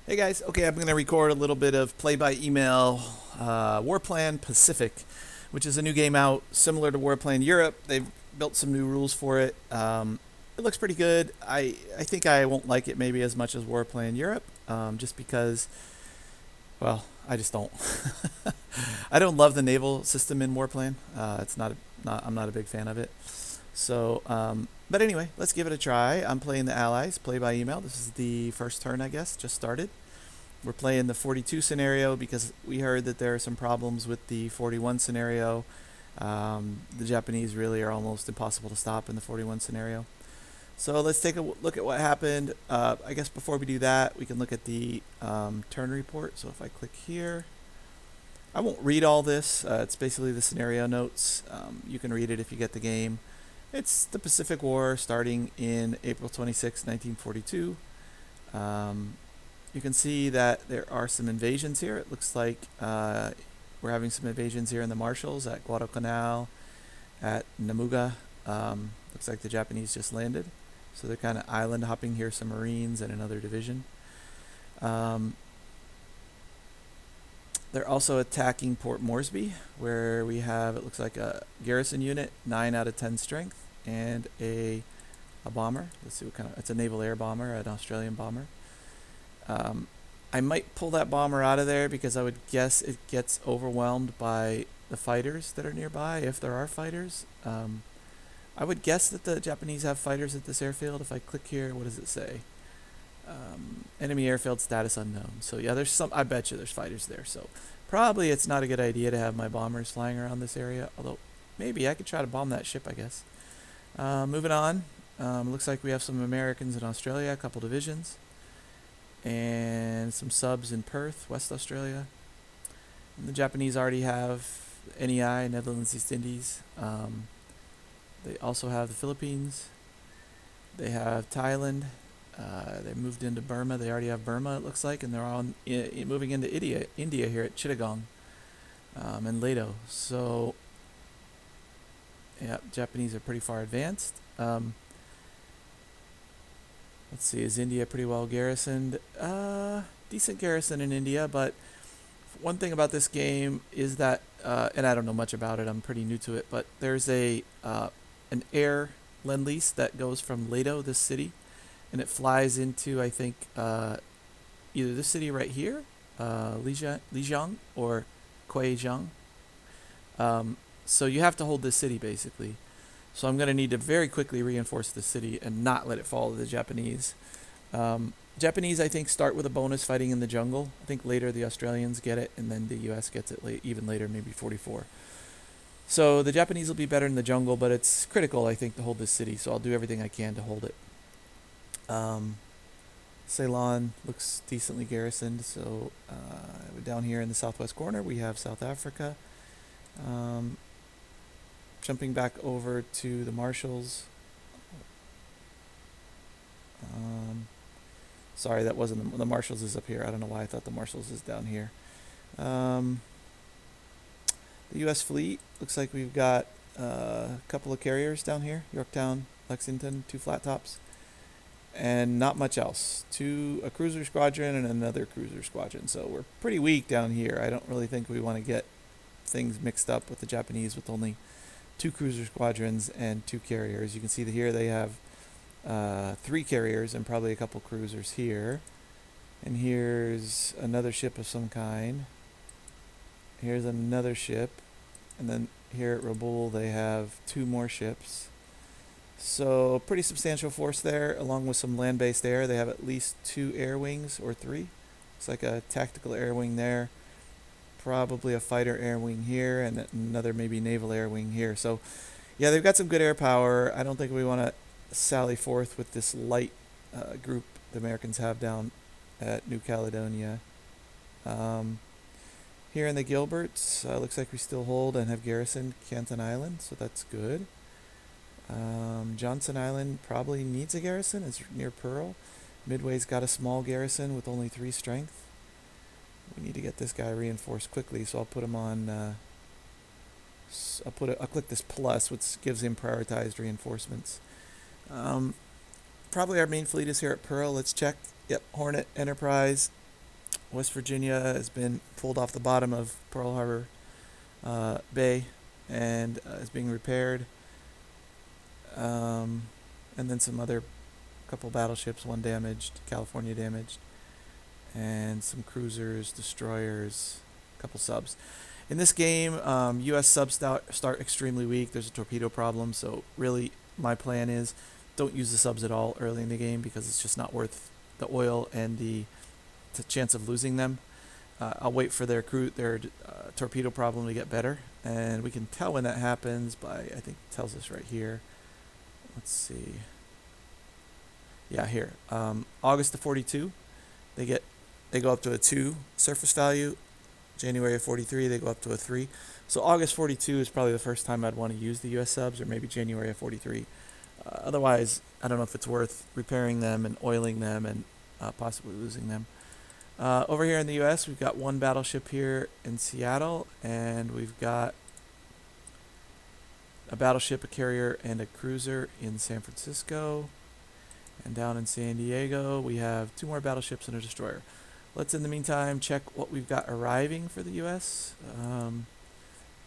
Hey guys, okay, I'm going to record a little bit of play-by-email Warplan Pacific, which is a new game out similar to Warplan Europe. They've built some new rules for it. It looks pretty good. I think I won't like it maybe as much as Warplan Europe, just because, well, I just don't. I don't love the naval system in Warplan. It's not I'm not a big fan of it. So, but anyway, let's give it a try. I'm playing the Allies, play by email. This is the first turn, I guess, just started. We're playing the 42 scenario because we heard that there are some problems with the 41 scenario. The Japanese really are almost impossible to stop in the 41 scenario. So let's take a look at what happened. I guess before we do that, we can look at the turn report. So if I click here, I won't read all this. It's basically the scenario notes. You can read it if you get the game. It's the Pacific War starting in April 26, 1942. You can see that there are some invasions here. It looks like we're having some invasions here in the Marshalls at Guadalcanal, at Namuga. Looks like the Japanese just landed. So they're kind of island hopping here, some Marines and another division. They're also attacking Port Moresby, where we have, it looks like a garrison unit, 9 out of 10 strength, and a bomber. Let's see what kind of, it's a naval air bomber, an Australian bomber. I might pull that bomber out of there because I would guess it gets overwhelmed by the fighters that are nearby, if there are fighters. I would guess that the Japanese have fighters at this airfield. If I click here, what does it say? Enemy airfield status unknown. So yeah, there's some, I bet you there's fighters there. So probably it's not a good idea to have my bombers flying around this area, although maybe I could try to bomb that ship, I guess. Moving on, looks like we have some Americans in Australia, a couple divisions, and some subs in Perth, West Australia. And the Japanese already have NEI, Netherlands, East Indies. They also have the Philippines. They have Thailand. They moved into Burma. They already have Burma, it looks like, and they're on moving into India here at Chittagong and Ledo. So, yeah, Japanese are pretty far advanced. Let's see, is India pretty well garrisoned? Decent garrison in India, but one thing about this game is that, and I don't know much about it, I'm pretty new to it, but there's an air lend-lease that goes from Ledo, this city, and it flies into, I think, either this city right here, Lijiang, or Kuijiang. So you have to hold this city, basically. So I'm going to need to very quickly reinforce the city and not let it fall to the Japanese. Japanese, I think, start with a bonus fighting in the jungle. I think later the Australians get it, and then the U.S. gets it even later, maybe 44. So the Japanese will be better in the jungle, but it's critical, I think, to hold this city. So I'll do everything I can to hold it. Ceylon looks decently garrisoned. So down here in the southwest corner, we have South Africa. Jumping back over to the Marshalls. Sorry, that wasn't the Marshalls is up here. I don't know why I thought the Marshalls is down here. The U.S. fleet looks like we've got a couple of carriers down here: Yorktown, Lexington, 2 flat tops, and not much else. A cruiser squadron and another cruiser squadron. So we're pretty weak down here. I don't really think we want to get things mixed up with the Japanese with only 2 cruiser squadrons and 2 carriers. You can see that here they have 3 carriers and probably a couple cruisers here. And here's another ship of some kind. Here's another ship. And then here at Rabaul they have 2 more ships. So pretty substantial force there, along with some land-based air. They have at least 2 air wings, or 3. It's like a tactical air wing there. Probably a fighter air wing here, and another maybe naval air wing here. So, yeah, they've got some good air power. I don't think we want to sally forth with this light group the Americans have down at New Caledonia. Here in the Gilberts, looks like we still hold and have garrisoned Canton Island, so that's good. Johnson Island probably needs a garrison. It's near Pearl. Midway's got a small garrison with only 3 strength. We need to get this guy reinforced quickly, so I'll put him on. I'll click this plus, which gives him prioritized reinforcements. Probably our main fleet is here at Pearl. Let's check. Yep, Hornet, Enterprise, West Virginia has been pulled off the bottom of Pearl Harbor Bay and is being repaired. And then some other couple battleships, one damaged, California damaged, and some cruisers, destroyers, a couple subs. In this game, U.S. subs start extremely weak. There's a torpedo problem, so really my plan is don't use the subs at all early in the game because it's just not worth the oil and the chance of losing them. I'll wait for their torpedo problem to get better, and we can tell when that happens by, I think it tells us right here. Let's see. Yeah, here. August of 42, they go up to a 2 surface value. January of 43, they go up to a 3. So August 42 is probably the first time I'd want to use the U.S. subs, or maybe January of 43. Otherwise, I don't know if it's worth repairing them and oiling them and possibly losing them. Over here in the U.S., we've got one battleship here in Seattle, and we've got a battleship, a carrier, and a cruiser in San Francisco. And down in San Diego, we have 2 more battleships and a destroyer. Let's, in the meantime, check what we've got arriving for the U.S.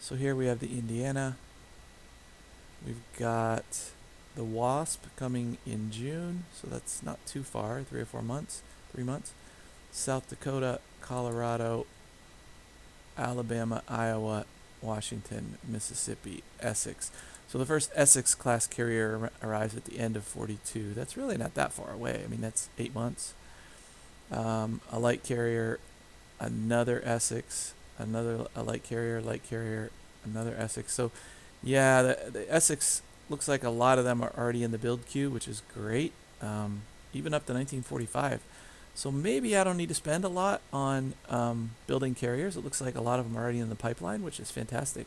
So here we have the Indiana. We've got the Wasp coming in June, so that's not too far, 3 or 4 months, 3 months. South Dakota, Colorado, Alabama, Iowa, Washington, Mississippi, Essex. So the first Essex class carrier arrives at the end of 42. That's really not that far away. I mean, that's 8 months. A light carrier, another Essex, a light carrier, another Essex. So yeah, the Essex looks like a lot of them are already in the build queue, which is great, even up to 1945. So maybe I don't need to spend a lot on building carriers. It looks like a lot of them are already in the pipeline, which is fantastic.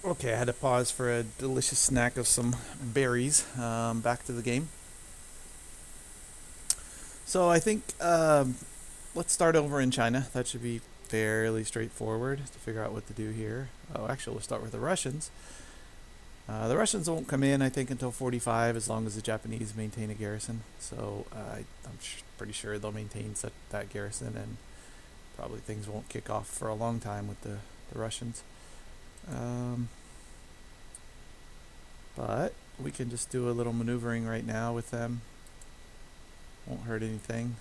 Okay, I had to pause for a delicious snack of some berries. Back to the game. So I think let's start over in China. That should be fairly straightforward to figure out what to do here. Oh, actually, we'll start with the Russians. The Russians won't come in, I think, until 45, as long as the Japanese maintain a garrison. So I'm pretty sure they'll maintain that garrison, and probably things won't kick off for a long time with the Russians. But we can just do a little maneuvering right now with them. Won't hurt anything,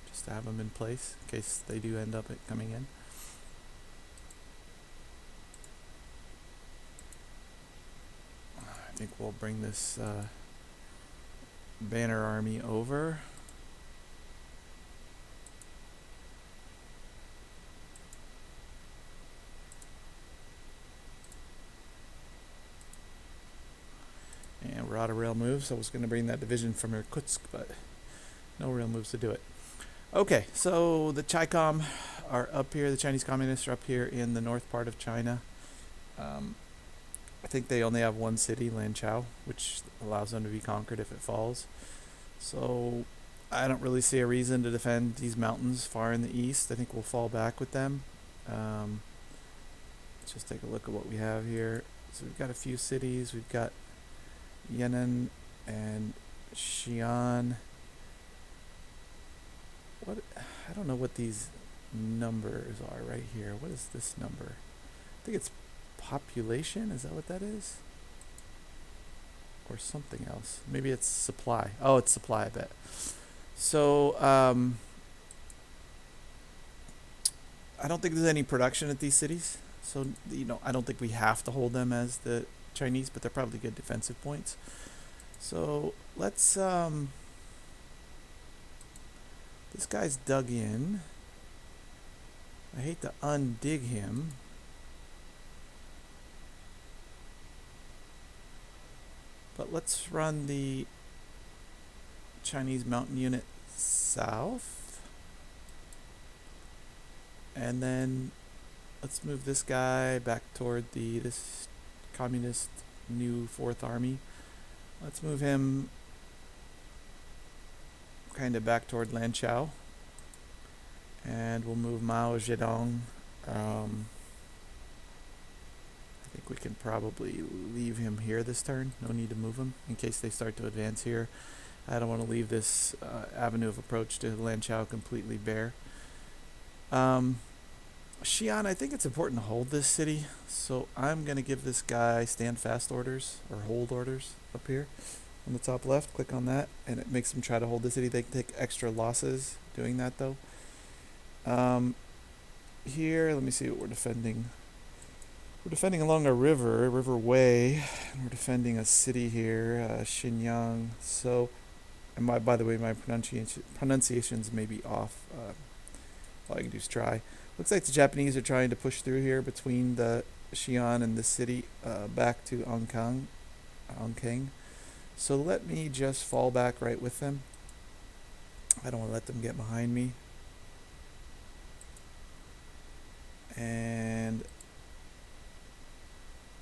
just to have them in place in case they do end up coming in. I think we'll bring this banner army over. And we're out of rail moves. I was going to bring that division from Irkutsk, but no rail moves to do it. Okay, so the Chi-Com are up here. The Chinese Communists are up here in the north part of China. I think they only have one city, Lanchao, which allows them to be conquered if it falls. So I don't really see a reason to defend these mountains far in the east. I think we'll fall back with them. Let's just take a look at what we have here. So we've got a few cities. We've got Yan'an and Xi'an. I don't know what these numbers are right here. What is this number? I think it's population. Is that what that is? Or something else? Maybe it's supply. Oh, it's supply, I bet. So I don't think there's any production at these cities. So I don't think we have to hold them as the Chinese, but they're probably good defensive points. So let's this guy's dug in. I hate to undig him. But let's run the Chinese mountain unit south. And then let's move this guy back toward this communist new 4th Army. Let's move him kind of back toward Lanchao. And we'll move Mao Zedong I think we can probably leave him here this turn. No need to move him in case they start to advance here. I don't want to leave this avenue of approach to Lanchao completely bare. Xi'an, I think it's important to hold this city, so I'm going to give this guy stand fast orders, or hold orders, up here on the top left. Click on that, and it makes them try to hold the city. They can take extra losses doing that, though. Here, let me see what we're defending. We're defending along a river way, and we're defending a city here, Xinjiang. So, and by the way, my pronunciations may be off. All I can do is try. Looks like the Japanese are trying to push through here between the Xi'an and the city back to Ongkang. So let me just fall back right with them. I don't want to let them get behind me. And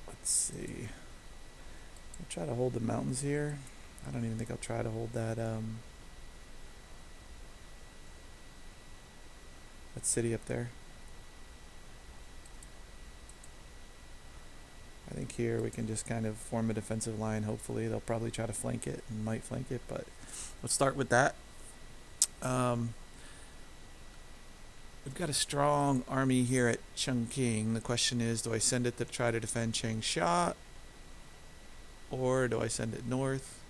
let's see. I'll try to hold the mountains here. I don't even think I'll try to hold that that city up there. I think here we can just kind of form a defensive line. Hopefully they'll probably try to flank it and might flank it, but let's start with that. We've got a strong army here at Chongqing. The question is, do I send it to try to defend Changsha, or do I send it north?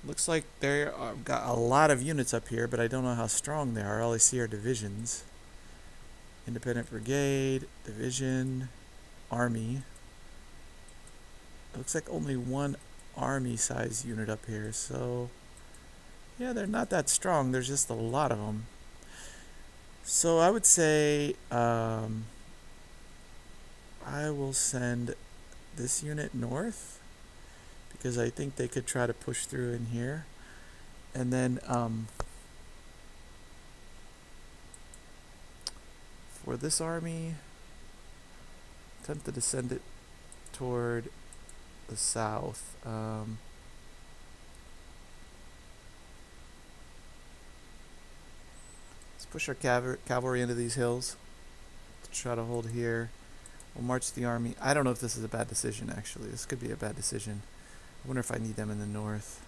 Looks like they've got a lot of units up here, but I don't know how strong they are. All I see are divisions. Independent Brigade, Division, Army. It looks like only one army size unit up here, so yeah, they're not that strong. There's just a lot of them. So I would say I will send this unit north, because I think they could try to push through in here. And then for this army, tempted to send it toward the south. Let's push our cavalry into these hills to try to hold here. We'll march the army. I don't know if this is a bad decision, actually. This could be a bad decision. I wonder if I need them in the north.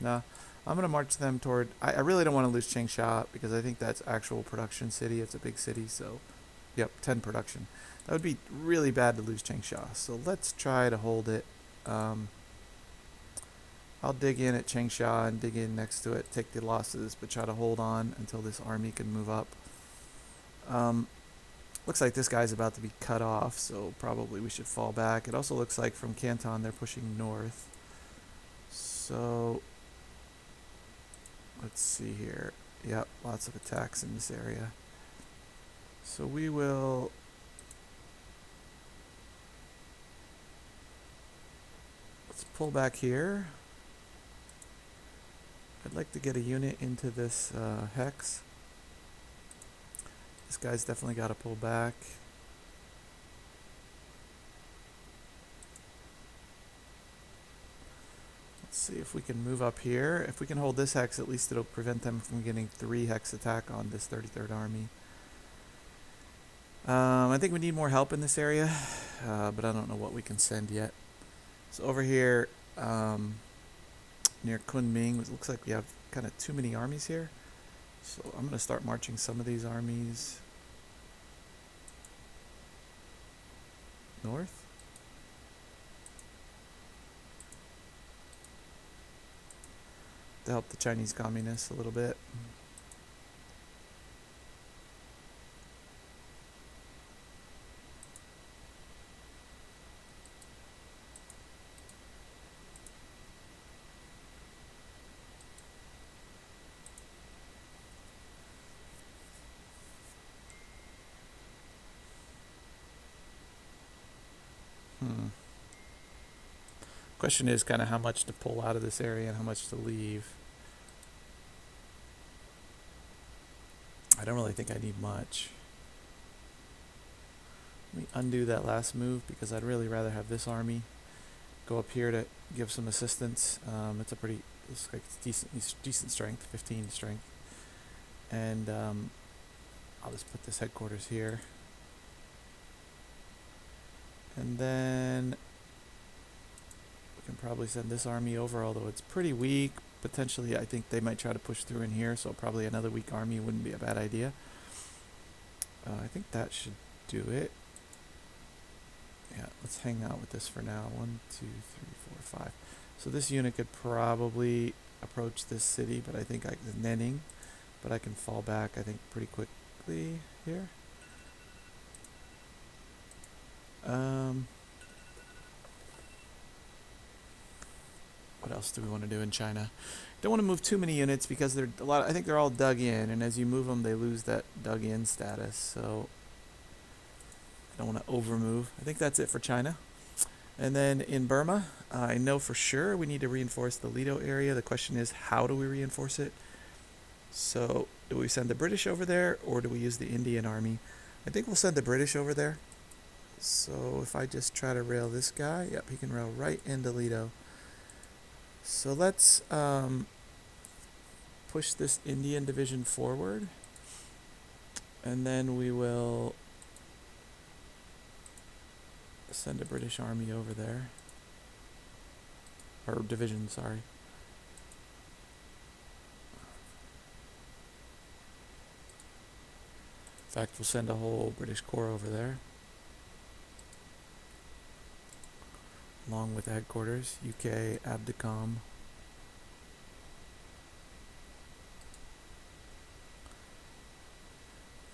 Nah, I'm going to march them toward... I really don't want to lose Changsha, because I think that's actual production city. It's a big city, so... Yep, 10 production. That would be really bad to lose Changsha. So let's try to hold it. I'll dig in at Changsha and dig in next to it, take the losses, but try to hold on until this army can move up. Looks like this guy's about to be cut off, so probably we should fall back. It also looks like from Canton they're pushing north. So let's see here. Yep, lots of attacks in this area. So we will... Let's pull back here. I'd like to get a unit into this hex. This guy's definitely got to pull back. Let's see if we can move up here. If we can hold this hex, at least it'll prevent them from getting 3 hex attack on this 33rd Army. I think we need more help in this area, but I don't know what we can send yet. So over here, near Kunming, it looks like we have kind of too many armies here. So I'm going to start marching some of these armies north. To help the Chinese communists a little bit. Question is kind of how much to pull out of this area and how much to leave. I don't really think I need much. Let me undo that last move, because I'd really rather have this army go up here to give some assistance. It's a pretty, it's like decent strength, 15 strength. And I'll just put this headquarters here. And then we can probably send this army over, although it's pretty weak. Potentially, I think they might try to push through in here, so probably another weak army wouldn't be a bad idea. I think that should do it. Yeah, let's hang out with this for now. 1, 2, 3, 4, 5. So this unit could probably approach this city, but I think Nenning, but I can fall back, I think, pretty quickly here. What else do we want to do in China? Don't want to move too many units because they're a lot. I think they're all dug in, and as you move them, they lose that dug in status. So I don't want to over move. I think that's it for China. And then in Burma, I know for sure we need to reinforce the Lido area. The question is, how do we reinforce it? So do we send the British over there, or do we use the Indian army? I think we'll send the British over there. So if I just try to rail this guy, yep, he can rail right into Lido. So let's push this Indian division forward, and then we will send a British army over there, or division, sorry. In fact, we'll send a whole British corps over there, along with the headquarters, UK, Abdicom.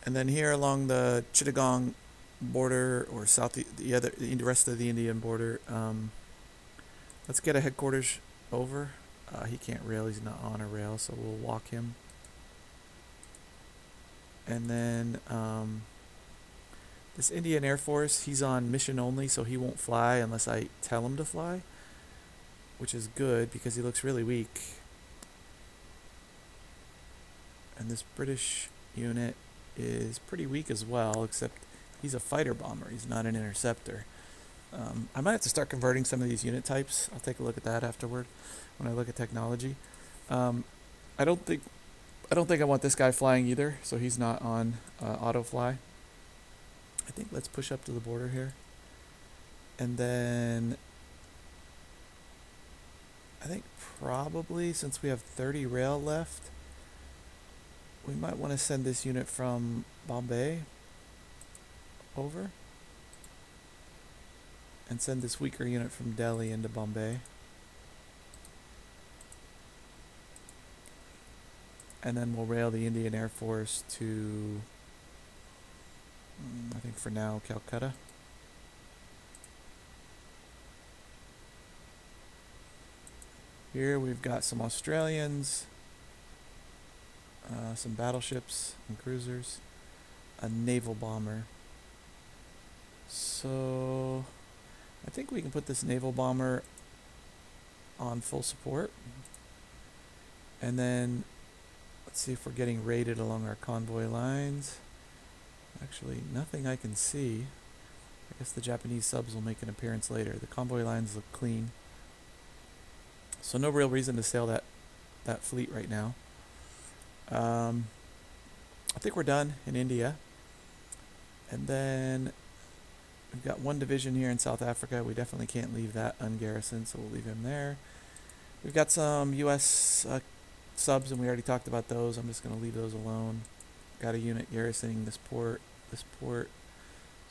And then here along the Chittagong border, or the rest of the Indian border, let's get a headquarters over. He can't rail, he's not on a rail, so we'll walk him. And then this Indian Air Force, he's on mission only, so he won't fly unless I tell him to fly, which is good because he looks really weak. And this British unit is pretty weak as well, except he's a fighter bomber, he's not an interceptor. I might have to start converting some of these unit types. I'll take a look at that afterward when I look at technology. I don't think I want this guy flying either, so he's not on auto fly. I think let's push up to the border here. And then I think probably, since we have 30 rail left, we might want to send this unit from Bombay over and send this weaker unit from Delhi into Bombay. And then we'll rail the Indian Air Force to, I think for now, Calcutta. Here we've got some Australians, some battleships and cruisers, a naval bomber. So I think we can put this naval bomber on full support. And then let's see if we're getting raided along our convoy lines. Actually, nothing I can see. I guess the Japanese subs will make an appearance later. The convoy lines look clean. So no real reason to sail that fleet right now. I think we're done in India. And then we've got one division here in South Africa. We definitely can't leave that ungarrisoned, so we'll leave him there. We've got some U.S. Subs, and we already talked about those. I'm just going to leave those alone. Got a unit garrisoning this port. So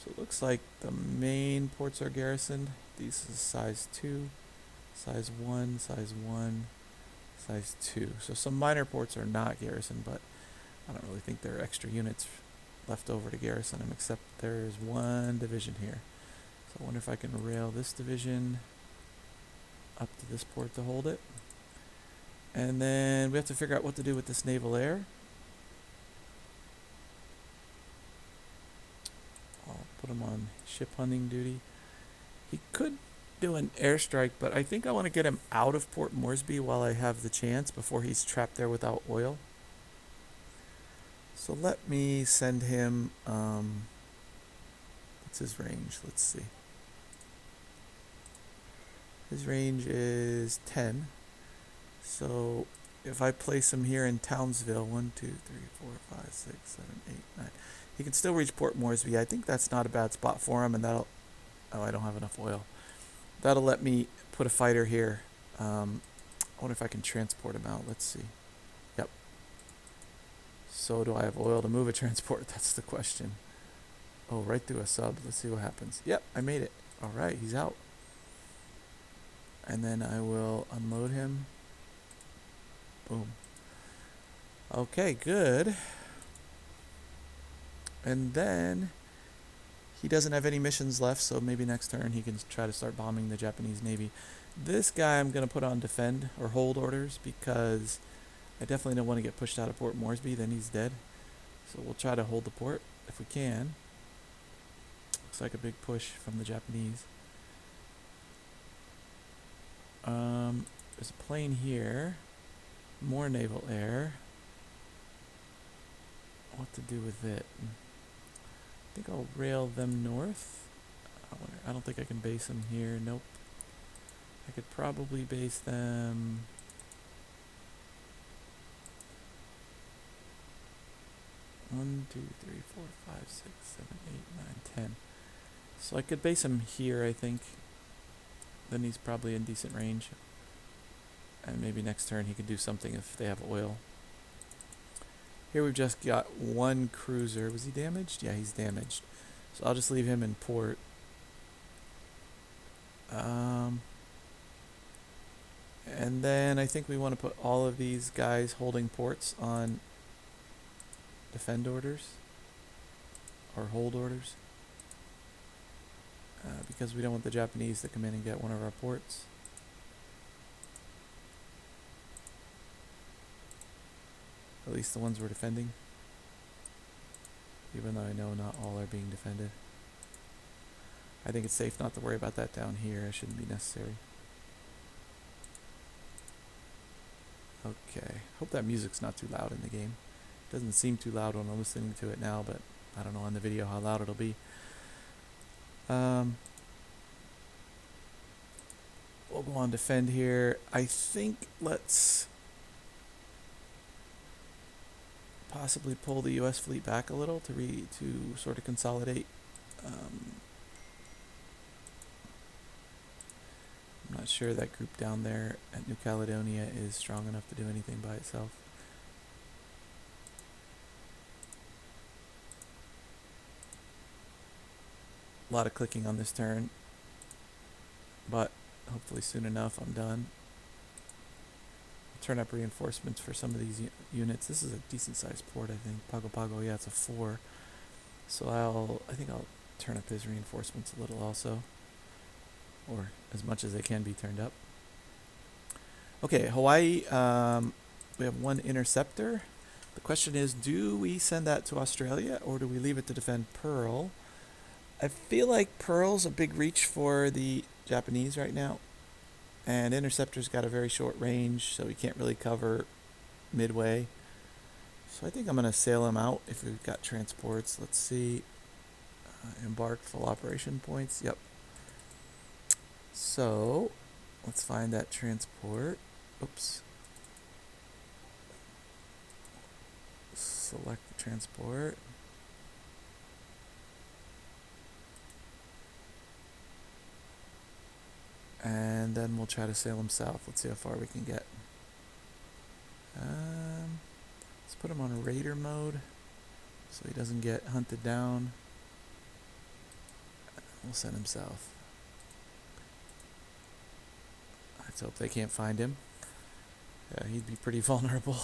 it looks like the main ports are garrisoned. These is size 2, size 1, size 1, size 2. So some minor ports are not garrisoned, but I don't really think there are extra units left over to garrison them, except there's one division here. So I wonder if I can rail this division up to this port to hold it. And then we have to figure out what to do with this naval air. I'll put him on ship hunting duty. He could do an airstrike, but I think I want to get him out of Port Moresby while I have the chance before he's trapped there without oil. So let me send him, what's his range? Let's see. His range is 10. So if I place him here in Townsville, 1, 2, 3, 4, 5, 6, 7, 8, 9, he can still reach Port Moresby. I think that's not a bad spot for him, and that'll, oh, I don't have enough oil. That'll let me put a fighter here. I wonder if I can transport him out. Let's see. Yep. So do I have oil to move a transport? That's the question. Oh, right through a sub. Let's see what happens. Yep, I made it. All right, he's out. And then I will unload him. Boom. Okay, good. And then he doesn't have any missions left, so maybe next turn he can try to start bombing the Japanese Navy. This guy I'm going to put on defend or hold orders because I definitely don't want to get pushed out of Port Moresby. Then he's dead. So we'll try to hold the port if we can. Looks like a big push from the Japanese. There's a plane here. More naval air. What to do with it? I think I'll rail them north. I don't think I can base them here. Nope. I could probably base them... One, two, three, four, five, 6, 7, 8, 9, 10. So I could base him here, I think. Then he's probably in decent range. And maybe next turn he could do something if they have oil. Here we've just got one cruiser. Was he damaged? Yeah, he's damaged. So I'll just leave him in port. And then I think we want to put all of these guys holding ports on defend orders. Or hold orders. Because we don't want the Japanese to come in and get one of our ports. At least the ones we're defending. Even though I know not all are being defended. I think it's safe not to worry about that down here. It shouldn't be necessary. Okay. Hope that music's not too loud in the game. It doesn't seem too loud when I'm listening to it now, but I don't know on the video how loud it'll be. We'll go on defend here. I think let's possibly pull the U.S. fleet back a little to sort of consolidate. I'm not sure that group down there at New Caledonia is strong enough to do anything by itself. A lot of clicking on this turn, but hopefully soon enough I'm done. Turn up reinforcements for some of these units. This is a decent sized port, I think. Pago Pago, yeah, it's a 4. So I think I'll turn up his reinforcements a little also, or as much as they can be turned up. Okay, Hawaii, we have one interceptor. The question is, do we send that to Australia or do we leave it to defend Pearl? I feel like Pearl's a big reach for the Japanese right now. And Interceptor's got a very short range, so he can't really cover midway. So I think I'm going to sail him out if we've got transports. Let's see. Embark full operation points. Yep. So let's find that transport. Oops. Select the transport. And then we'll try to sail him south. Let's see how far we can get. Let's put him on raider mode so he doesn't get hunted down. We'll send him south. Let's hope they can't find him. Yeah, he'd be pretty vulnerable.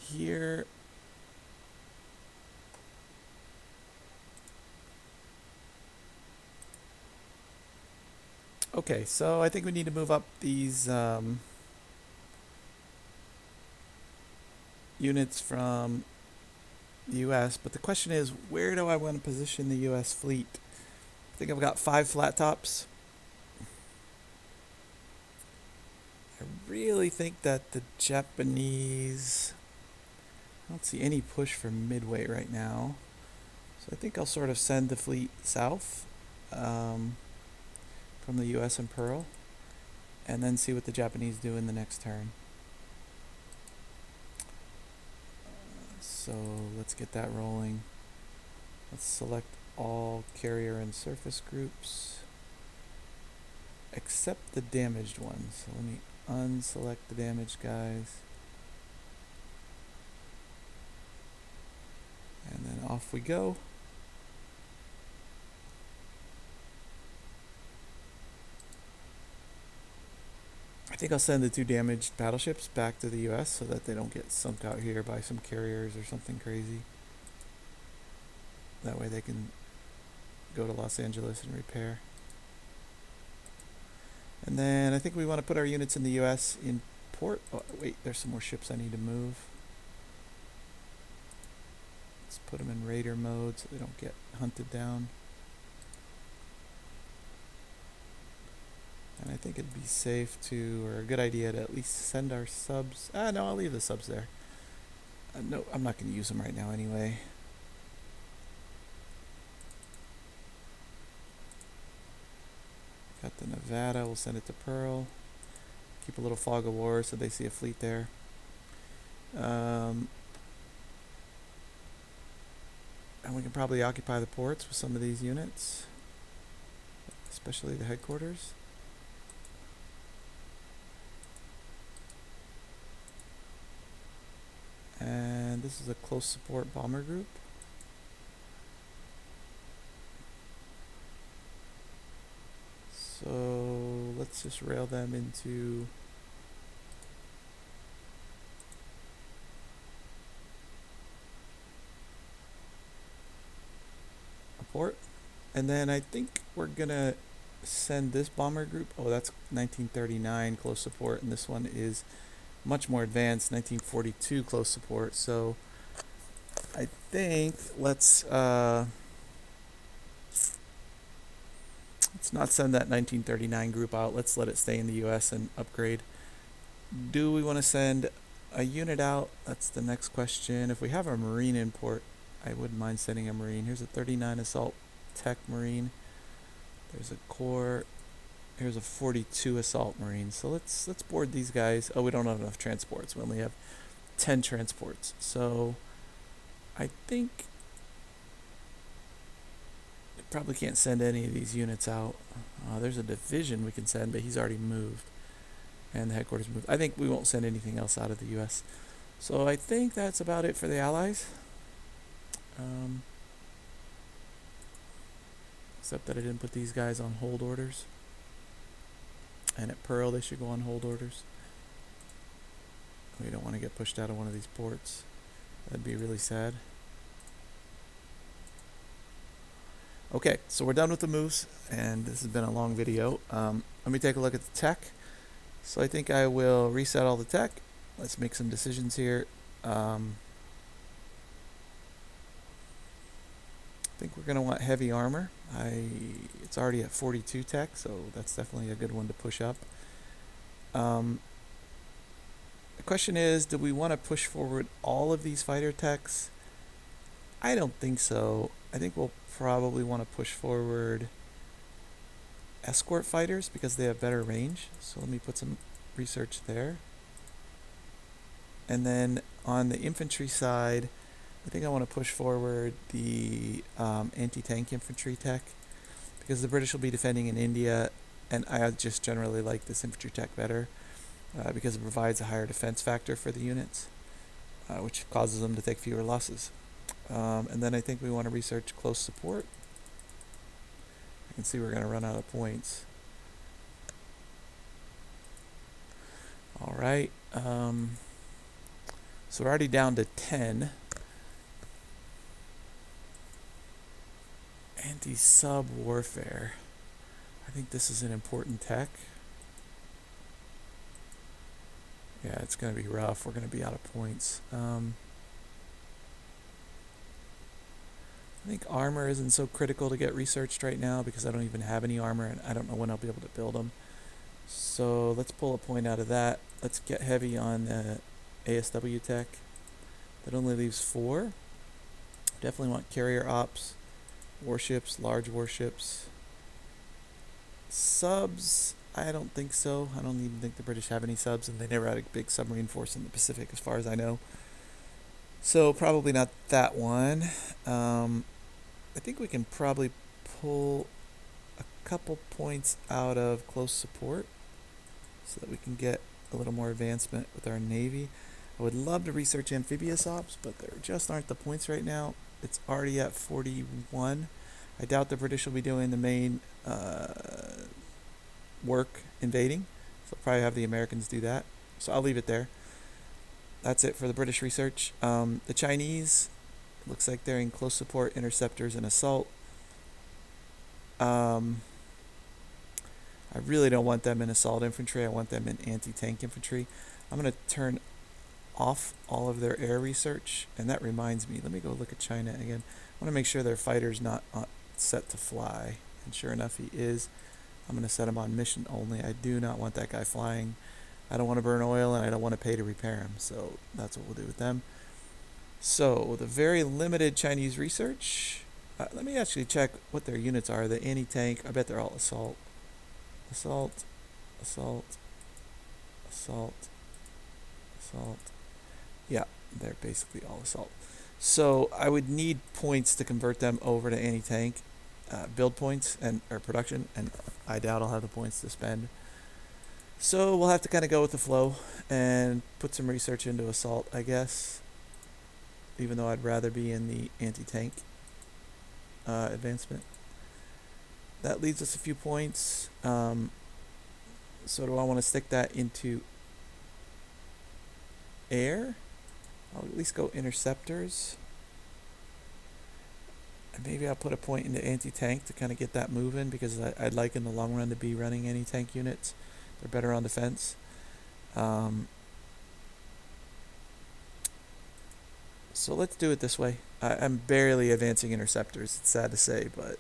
Here... Okay, so I think we need to move up these units from the U.S., but the question is, where do I want to position the U.S. fleet? I think I've got 5 flat tops. I really think that the Japanese... I don't see any push from Midway right now. So I think I'll sort of send the fleet south. From the U.S. and Pearl, and then see what the Japanese do in the next turn. So let's get that rolling. Let's select all carrier and surface groups except the damaged ones. So let me unselect the damaged guys. And then off we go. I think I'll send the 2 damaged battleships back to the US so that they don't get sunk out here by some carriers or something crazy. That way they can go to Los Angeles and repair. And then I think we want to put our units in the US in port. Oh, wait, there's some more ships I need to move. Let's put them in raider mode so they don't get hunted down. And I think it'd be safe to, or a good idea to at least send our subs. No, I'll leave the subs there. No, I'm not going to use them right now anyway. Got the Nevada, we'll send it to Pearl. Keep a little fog of war so they see a fleet there. And we can probably occupy the ports with some of these units, especially the headquarters. And this is a close support bomber group. So let's just rail them into a port. And then I think we're gonna send this bomber group. Oh, that's 1939 close support, and this one is much more advanced, 1942 close support. So I think let's not send that 1939 group out. Let's let it stay in the US and upgrade. Do we want to send a unit out? That's the next question. If we have a Marine in port, I wouldn't mind sending a Marine. Here's a 39 Assault Tech Marine. There's a Corps. Here's a 42 Assault Marine. So let's board these guys. Oh, we don't have enough transports. We only have 10 transports. So I think we probably can't send any of these units out. There's a division we can send, but he's already moved. And the headquarters moved. I think we won't send anything else out of the US. So I think that's about it for the Allies. Except that I didn't put these guys on hold orders. And at Pearl, they should go on hold orders. We don't want to get pushed out of one of these ports. That'd be really sad. Okay, so we're done with the moves, and this has been a long video. Let me take a look at the tech. So I think I will reset all the tech. Let's make some decisions here. I think we're going to want heavy armor. It's already at 42 tech, so that's definitely a good one to push up. The question is, do we want to push forward all of these fighter techs? I don't think so. I think we'll probably want to push forward escort fighters because they have better range. So let me put some research there. And then on the infantry side, I think I want to push forward the anti-tank infantry tech because the British will be defending in India, and I just generally like this infantry tech better because it provides a higher defense factor for the units, which causes them to take fewer losses. And then I think we want to research close support. I can see we're going to run out of points. All right. So we're already down to 10. Anti-sub warfare. I think this is an important tech. Yeah, it's going to be rough. We're going to be out of points. I think armor isn't so critical to get researched right now because I don't even have any armor and I don't know when I'll be able to build them. So let's pull a point out of that. Let's get heavy on the ASW tech. That only leaves 4. Definitely want carrier ops, warships, large warships. Subs, I don't think so. I don't even think the British have any subs, and they never had a big submarine force in the Pacific as far as I know. So probably not that one. I think we can probably pull a couple points out of close support so that we can get a little more advancement with our Navy. I would love to research amphibious ops, but there just aren't the points right now. It's already at 41. I doubt the British will be doing the main work invading, so I'll probably have the Americans do that. So I'll leave it there. That's it for the British research. The Chinese, looks like they're in close support, interceptors, and assault. I really don't want them in assault infantry. I want them in anti-tank infantry. I'm going to turn off all of their air research. And that reminds me, let me go look at China again. I want to make sure their fighter's not set to fly. And sure enough, he is. I'm going to set him on mission only. I do not want that guy flying. I don't want to burn oil, and I don't want to pay to repair him. So that's what we'll do with them. So the very limited Chinese research. Let me actually check what their units are. The anti-tank, I bet they're all assault. Assault, assault, assault, assault. Yeah, they're basically all assault. So I would need points to convert them over to anti-tank, build points or production, and I doubt I'll have the points to spend. So we'll have to kind of go with the flow and put some research into assault, I guess. Even though I'd rather be in the anti-tank advancement. That leaves us a few points. So do I want to stick that into air? I'll at least go interceptors. And maybe I'll put a point into anti-tank to kind of get that moving, because I'd like in the long run to be running anti-tank units. They're better on defense. So let's do it this way. I'm barely advancing interceptors. It's sad to say, but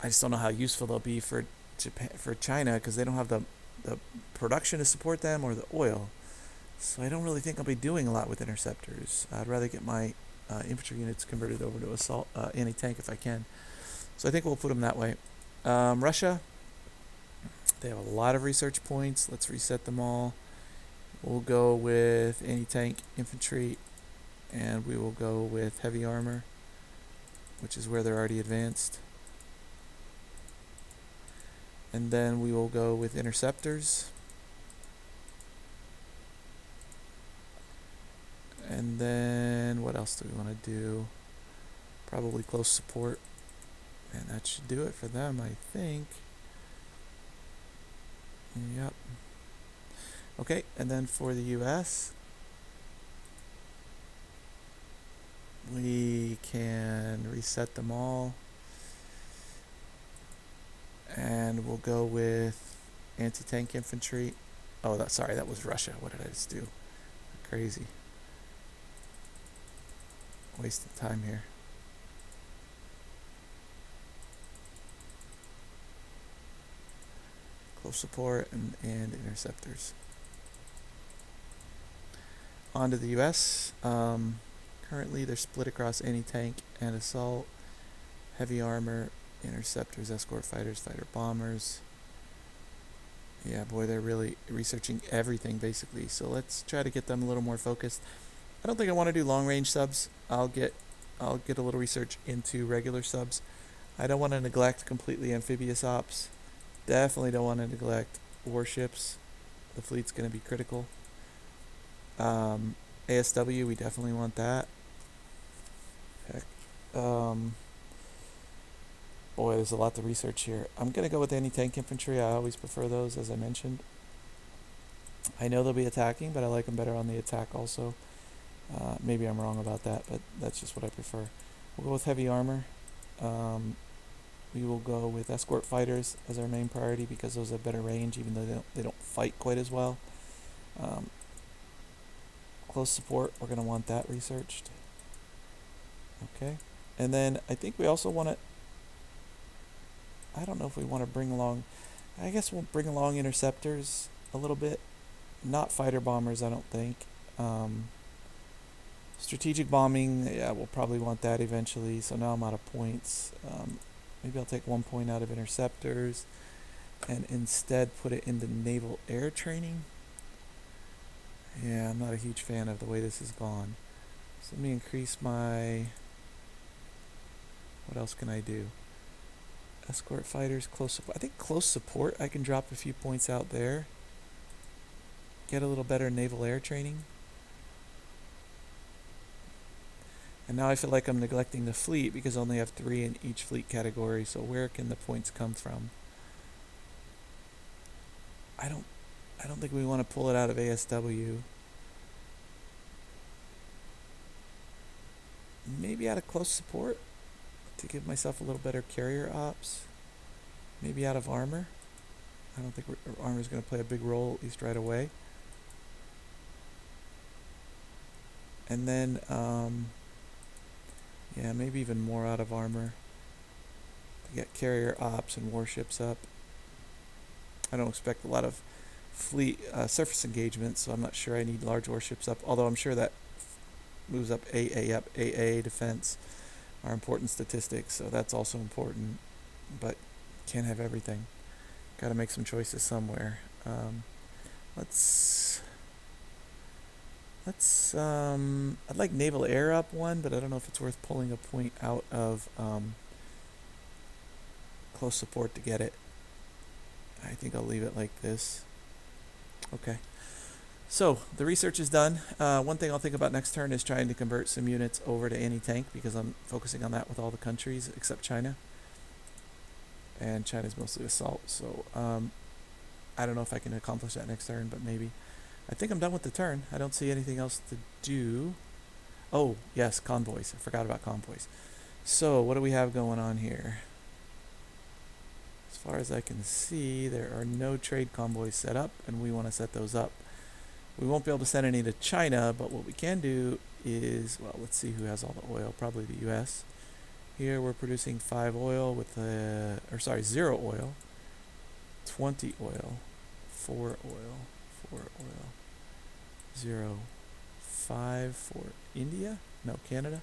I just don't know how useful they'll be for China, because they don't have the production to support them or the oil. So I don't really think I'll be doing a lot with interceptors. I'd rather get my infantry units converted over to assault anti-tank if I can. So I think we'll put them that way. Russia, they have a lot of research points. Let's reset them all. We'll go with anti-tank infantry, and we will go with heavy armor, which is where they're already advanced. And then we will go with interceptors. And then what else do we want to do? Probably close support. And that should do it for them, I think. Yep. Okay, and then for the US, we can reset them all. And we'll go with anti-tank infantry. Oh, sorry, that was Russia. What did I just do? Crazy. Wasting time here. Close support and interceptors. On to the US. Currently, they're split across anti-tank and assault, heavy armor, interceptors, escort fighters, fighter bombers. Yeah, boy, they're really researching everything basically. So let's try to get them a little more focused. I don't think I want to do long range subs. I'll get a little research into regular subs. I don't want to neglect completely amphibious ops. Definitely don't want to neglect warships. The fleet's going to be critical. ASW, we definitely want that. Heck. Boy, there's a lot to research here. I'm going to go with anti-tank infantry. I always prefer those, as I mentioned. I know they'll be attacking, but I like them better on the attack also. Maybe I'm wrong about that, but that's just what I prefer. We'll go with heavy armor. We will go with escort fighters as our main priority, because those have better range, even though they don't fight quite as well. Close support, we're going to want that researched. Okay. And then I think we also want to, I don't know if we want to bring along, I guess we'll bring along interceptors a little bit. Not fighter bombers, I don't think. Strategic bombing, yeah, we'll probably want that eventually. So now I'm out of points. Maybe I'll take 1 point out of interceptors and instead put it into naval air training. Yeah, I'm not a huge fan of the way this has gone. So let me increase my... What else can I do? Escort fighters, close support. I think close support, I can drop a few points out there. Get a little better naval air training. And now I feel like I'm neglecting the fleet because I only have 3 in each fleet category. So where can the points come from? I don't think we want to pull it out of ASW. Maybe out of close support to give myself a little better carrier ops. Maybe out of armor. I don't think armor is going to play a big role, at least right away. And then, yeah, maybe even more out of armor to get carrier ops and warships up. I don't expect a lot of fleet surface engagement, so I'm not sure I need large warships up, although I'm sure that moves up AA defense are important statistics, so that's also important, but can't have everything. Got to make some choices somewhere. I'd like naval air up 1, but I don't know if it's worth pulling a point out of close support to get it. I think I'll leave it like this. Okay. So the research is done. One thing I'll think about next turn is trying to convert some units over to anti-tank because I'm focusing on that with all the countries except China. And China's mostly assault, so I don't know if I can accomplish that next turn, but maybe. I think I'm done with the turn. I don't see anything else to do. Oh, yes, convoys. I forgot about convoys. So what do we have going on here? As far as I can see, there are no trade convoys set up, and we want to set those up. We won't be able to send any to China, but what we can do is, well, let's see who has all the oil. Probably the U.S. Here we're producing 5 oil with 0 oil, 20 oil, 4 oil, 4 oil, 0, 5 for India? No, Canada.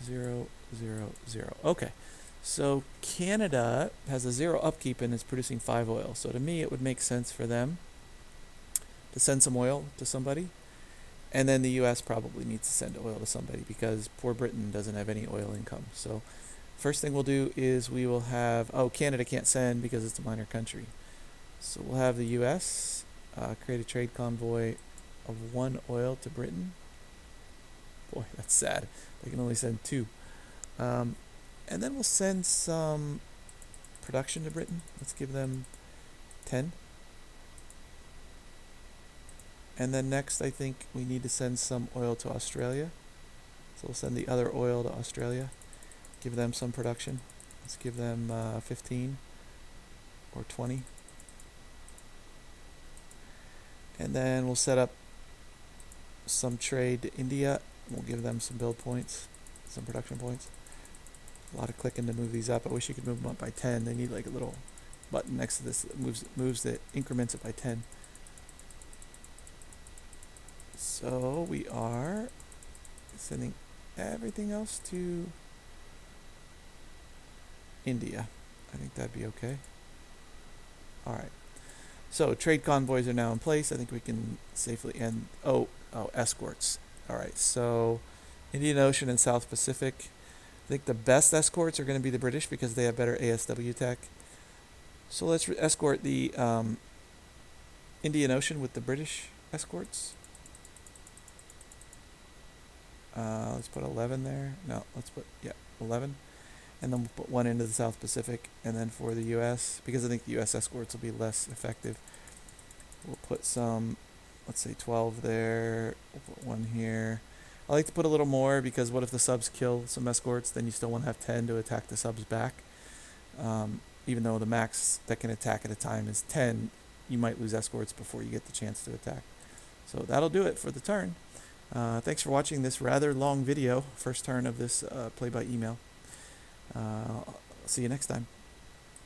0, 0, 0. Okay, so Canada has a 0 upkeep and is producing 5 oil. So to me, it would make sense for them to send some oil to somebody. And then the U.S. probably needs to send oil to somebody because poor Britain doesn't have any oil income. So first thing we'll do is we will have... Oh, Canada can't send because it's a minor country. So we'll have the U.S. Create a trade convoy of 1 oil to Britain. Boy, that's sad. They can only send 2. And then we'll send some production to Britain. Let's give them 10. And then next, I think we need to send some oil to Australia. So we'll send the other oil to Australia. Give them some production. Let's give them 15 or 20. And then we'll set up some trade to India. We'll give them some build points, some production points. A lot of clicking to move these up. I wish you could move them up by 10. They need like a little button next to this that moves that increments it by 10. So we are sending everything else to India. I think that'd be okay. All right. So trade convoys are now in place. I think we can safely end. Oh, escorts. All right. So Indian Ocean and South Pacific. I think the best escorts are going to be the British because they have better ASW tech. So let's escort the Indian Ocean with the British escorts. Let's put 11 there. No, let's put, 11. And then we'll put 1 into the South Pacific. And then for the U.S., because I think the U.S. escorts will be less effective, we'll put some, let's say 12 there. We'll put 1 here. I like to put a little more because what if the subs kill some escorts? Then you still want to have 10 to attack the subs back. Even though the max that can attack at a time is 10, you might lose escorts before you get the chance to attack. So that'll do it for the turn. Thanks for watching this rather long video, first turn of this play by email. See you next time.